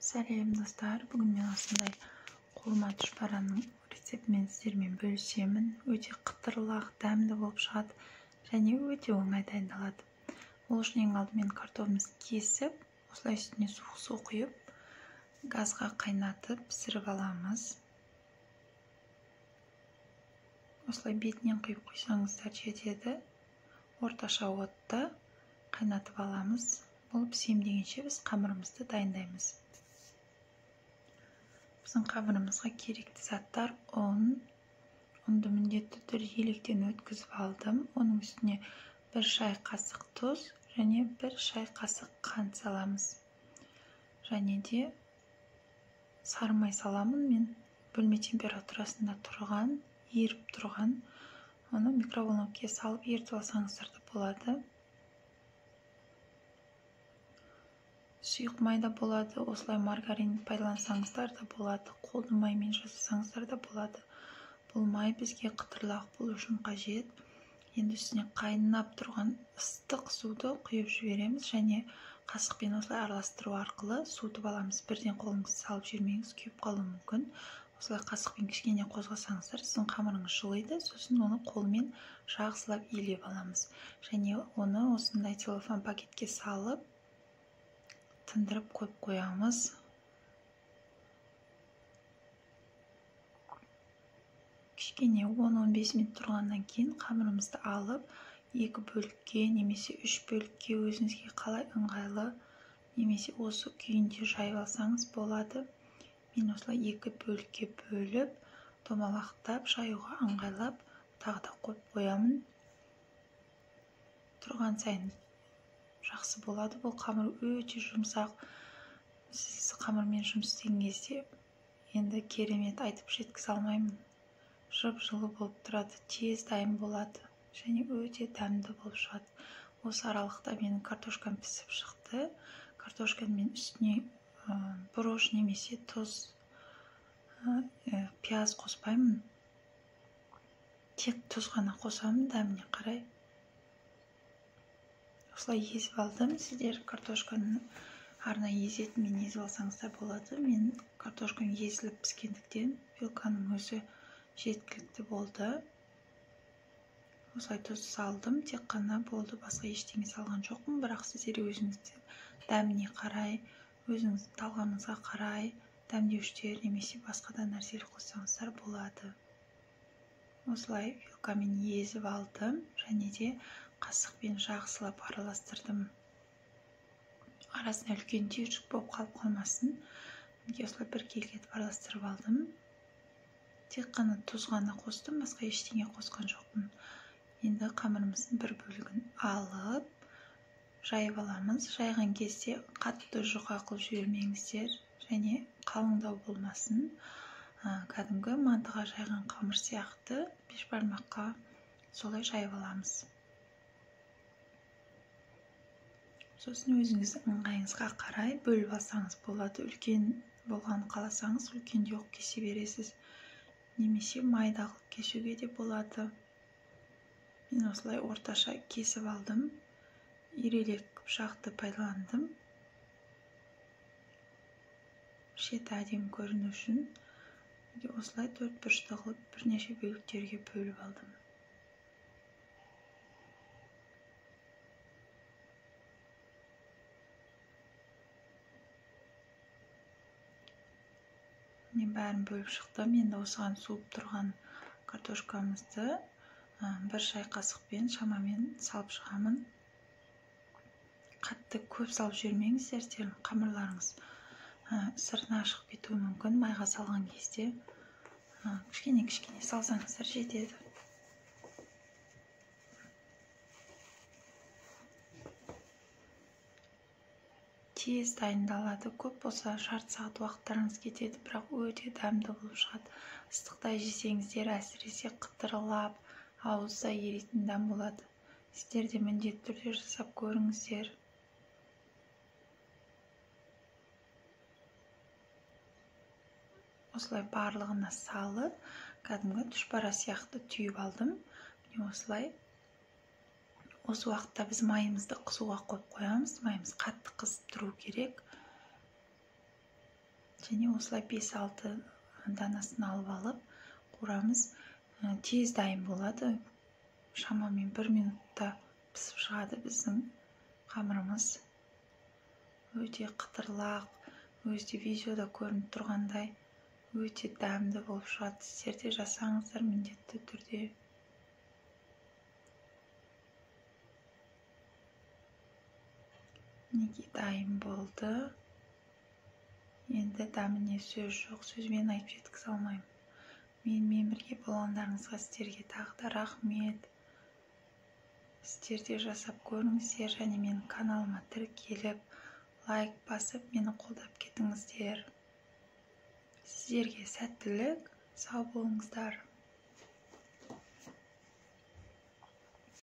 Сәлем достар, бүгін мен осындай қолма тұшпараның рецептімен сіздермен бөлісемін. Өте қытырлақ, дәмді болып шығады және өте оңай дайындалады. Ол үшін ең алдымен картофымызды кесіп, осылай үстіне суық су құйып, газға қайнатып пісіріп аламыз. Осылай бетінен құйып қойсаңыздар жетеді. Орташа отта қайнатып аламыз. Бұл пісем дегенше біз қамырымызды дайындаймыз. Біздің қамырымызға керекті заттар ұнды міндетті түрде електен өткізіп алдым. Оның үстіне 1 шай қасық тұз және 1 шай қасық қант саламыз. Және де сары май саламын. Мен бөлме температурасында еріп тұрған, оны микроволновкаға салып ерітіп алсаңыздар да болады. Сұйық майда болады, осылай маргарин пайдалансаңыздар да болады, қолды маймен жасасаңыздар да болады. Бұл май бізге қытырлақ болу үшін қажет. Енді үстіне қайнап тұрған ыстық суды құйып жібереміз және қасықпен осылай араластыру арқылы суытып аламыз. Бірден қолыңызды салып жібермеңіз, күйіп қалуы мүмкін. Осылай қасықпен кішкене қозғасаңыздар, сіздің қамырыңыз жылиды, сосын оны қолмен жағсылап илеп аламыз. Және оны осындай целлофан пакетке салып тындырып қойып қоямыз. Кішкене 10-15 минут тұрғаннан кейін қамырымызды алып, 2 бөлікке немесе 3 бөлікке өзіңізге қалай ыңғайлы, немесе осы күйінде жайып алсаңыз болады. Мен осылай 2 бөлікке бөліп, домалақтап, жаюға ыңғайлап, тағы да қойып қоямын. Тұрған сайын жақсы болады. Бұл қамыр өте жұмсақ. Сіз қамырмен жұмыс істеген кезде енді керемет айтып жеткізе алмаймын. Жып-жылы болып тұрады, тез дайын болады және өте дәмді болып шығады. Осы аралықта менің картошкам пісіп шықты. Картошканы мен үстіне бұрыш немесе тұз, пияз қоспаймын. Тек тұз ғана қосамын дәміне қарай. Осылай езіп алдым. Сіздер картошканы арнайы езетімен езіп алсаңыздар болады. Мен картошкам езіліп піскендіктен вилканың өзі жеткілікті болды. Осылай тұз салдым, тек қана болды, басқа ештеңе салған жоқпын. Бірақ сіздер өзіңіздің дәміне қарай, өзіңіздің талғамыңызға қарай дәмдеуіштер немесе басқа да нәрселер қоссаңыздар болады. Осылай вилкамен езіп алдым және де қасықпен жақсылап араластырдым. Арасына үлкен түйіршік болып қалып қалмасын. Осылай біркелкі етіп араластырып алдым. Тек қана тұз ғана қостым, басқа ештеңе қосқан жоқпын. Енді қамырымыздың бір бөлігін алып, жайып аламыз. Жайған кезде қатты жұқа қылып жібермеңіздер және қалыңдау болмасын. Кәдімгі мантыға жайған қамыр сияқты бешбармаққа солай жайып аламыз. Сосын өзіңіздің ыңғайыңызға қарай бөліп алсаңыз болады. Үлкен болғанын қаласаңыз, үлкенде оқып кесе бересіз. Немесе майда қылып кесуге де болады. Мен осылай орташа кесіп алдым. Ирелек пышақты пайдаландым. Шеті әдемі көріну үшін. Осылай 4 бұрышты қылып бірнеше бөліктерге бөліп алдым. Мен бәрін бөліп шықтым. Енді осыған суып тұрған картошкамызды 1 шай қасықпен шамамен салып шығамын. Қатты көп салып жібермеңіздер, қамырларыңыз сыртына шығып кетуі мүмкін. Майға салған кезде кішкене салсаңыздар жетеді. Тез дайындалады. Көп болса жарты сағат уақыттарыңыз кетеді, бірақ өте дәмді болып шығады. Ыстықта жесеңіздер әсіресе қытырлап, ауызда еритін дәм болады. Сіздер де міндетті түрде жасап көріңіздер. Осылай барлығына салып, кәдімгі тұшпара сияқты түйіп алдым. Осылай Осы уақытта біз майымызды қызуға қойып қоямыз. Майымыз қатты қызып тұру керек. және осылай 5-6 данасын алып алып қуырамыз. Тез дайын болады. Шамамен 1 минутта пісіп шығады біздің қамырымыз. Өте қытырлақ, өзі видеода көрініп тұрғандай өте дәмді болып шығады. Сіздер де жасаңыздар міндетті түрде. Неге дайын болды. Енді дәміне сөз жоқ, сөзбен айтып жеткізе алмаймын. Менімен бірге болғандарыңызға сіздерге тағы да рахмет. Сіздер де жасап көріңіздер және менің каналыма тіркеліп, лайк басып, мені қолдап кетіңіздер. Сіздерге сәттілік, сау болыңыздар.